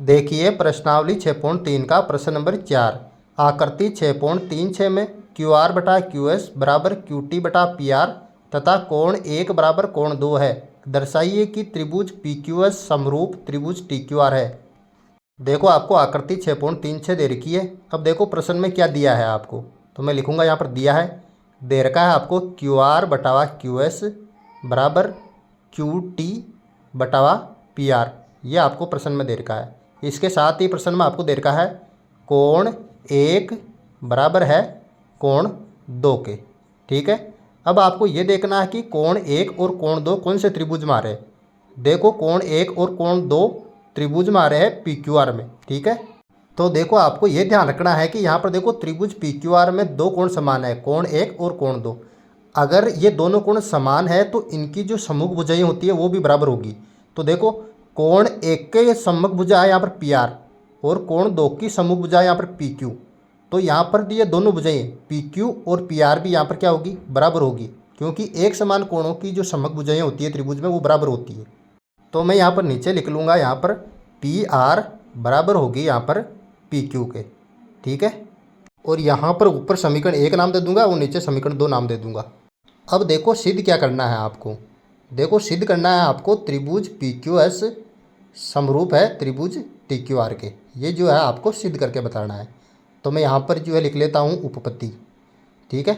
देखिए प्रश्नावली 6.3 का प्रश्न नंबर 4। आकृति 6.36 में क्यू आर बटा क्यू एस बराबर क्यू टी बटा पी आर तथा कोण 1 बराबर कोण 2 है। दर्शाइए कि त्रिभुज पी क्यू एस समरूप त्रिभुज टी क्यू आर है। देखो आपको आकृति 6.36 दे रखी है। अब देखो प्रश्न में क्या दिया है आपको, तो मैं लिखूंगा यहाँ पर दिया है, दे रखा है आपको क्यू आर बटावा क्यू एस बराबर क्यू टी बटावा पी आर, ये आपको प्रश्न में दे रखा है। इसके साथ ही प्रश्न में आपको दे रखा है कोण 1 बराबर है कोण 2 के। ठीक है, अब आपको ये देखना है कि कोण 1 और कोण 2 कौन से त्रिभुज में आ रहे हैं। देखो कोण 1 और कोण 2 त्रिभुज में आ रहे हैं पी क्यू आर में। ठीक है, तो देखो आपको ये ध्यान रखना है कि यहाँ पर देखो त्रिभुज पी क्यू आर में दो कोण समान है, कोण 1 और कोण 2। अगर ये दोनों कोण समान है तो इनकी जो सम्मुख भुजाएं होती है वो भी बराबर होगी। तो देखो कोण 1 के सम्मुख भुजा है यहाँ पर पी आर और कोण 2 की सम्मुख भुजा है यहाँ पर पी क्यू। तो यहाँ पर ये दोनों भुजाएं पी क्यू और पी आर भी यहाँ पर क्या होगी, बराबर होगी, क्योंकि एक समान कोणों की जो सम्मुख भुजाएं होती है त्रिभुज में वो बराबर होती है। तो मैं यहाँ पर नीचे लिख लूँगा, यहाँ पर पी आर बराबर होगी यहाँ पर पी क्यू के। ठीक है, और यहाँ पर ऊपर समीकरण 1 नाम दे दूंगा और नीचे समीकरण 2 नाम दे दूंगा। अब देखो सिद्ध क्या करना है आपको, देखो सिद्ध करना है आपको त्रिभुज पी क्यू एस समरूप है त्रिभुज टी क्यू आर के। ये जो है आपको सिद्ध करके बताना है। तो मैं यहाँ पर जो है लिख लेता हूँ उपपत्ति। ठीक है,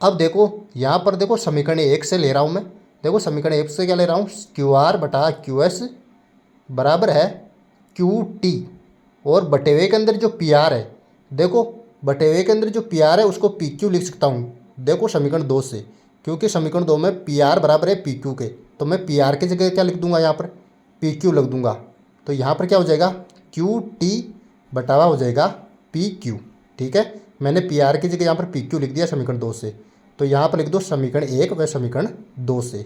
अब देखो यहाँ पर देखो समीकरण 1 से ले रहा हूँ मैं। देखो समीकरण 1 से क्या ले रहा हूँ, क्यू आर बटा क्यू एस बराबर है क्यू टी और बटेवे के अंदर जो पी आर है, देखो बटेवे के अंदर जो पी आर है उसको पी क्यू लिख सकता हूँ। देखो समीकरण 2 से, क्योंकि समीकरण 2 में पी आर बराबर है पी क्यू के, तो मैं पी आर की जगह क्या लिख दूंगा, यहाँ पर पी क्यू लिख दूंगा। तो यहाँ पर क्या हो जाएगा, क्यू टी बटावा हो जाएगा पी क्यू। ठीक है, मैंने पी आर की जगह यहाँ पर पी क्यू लिख दिया समीकरण 2 से। तो यहाँ पर लिख दो समीकरण 1 व समीकरण 2 से।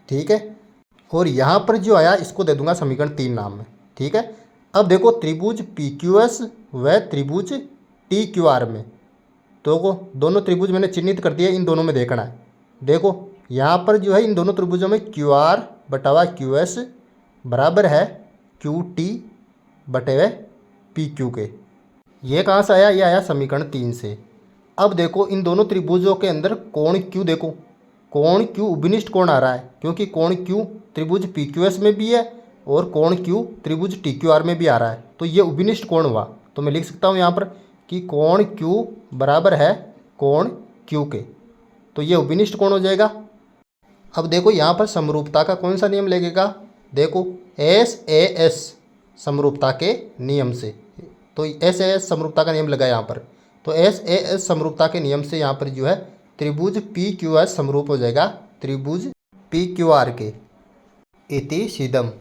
ठीक है, और यहाँ पर जो आया इसको दे दूंगा समीकरण 3 नाम में। ठीक है, अब देखो त्रिभुज पी क्यू एस व त्रिभुज टी क्यू आर में, तो दोनों त्रिभुज मैंने चिन्हित कर दिए, इन दोनों में देखना है। देखो यहाँ पर जो है इन दोनों त्रिभुजों में क्यू आर बटावा क्यू एस बराबर है क्यू टी बटे पी क्यू के। ये कहाँ से आया, ये आया समीकरण 3 से। अब देखो इन दोनों त्रिभुजों के अंदर कोण क्यू, देखो कोण क्यू उभनिष्ठ कोण आ रहा है, क्योंकि कोण क्यू त्रिभुज पी क्यू एस में भी है और कोण क्यू त्रिभुज टी क्यू आर में भी आ रहा है, तो ये उभनिष्ठ कोण हुआ। तो मैं लिख सकता हूँ यहाँ पर कि कोण क्यू बराबर है कोण क्यू के, तो ये उभनिष्ठ कोण हो जाएगा। अब देखो यहाँ पर समरूपता का कौन सा नियम लगेगा, देखो एस ए एस समरूपता के नियम से, तो एस ए एस समरूपता का नियम लगा यहाँ पर। तो एस ए एस समरूपता के नियम से यहाँ पर जो है त्रिभुज पी क्यू एस समरूप हो जाएगा त्रिभुज पी क्यू आर के। इति सिद्धम।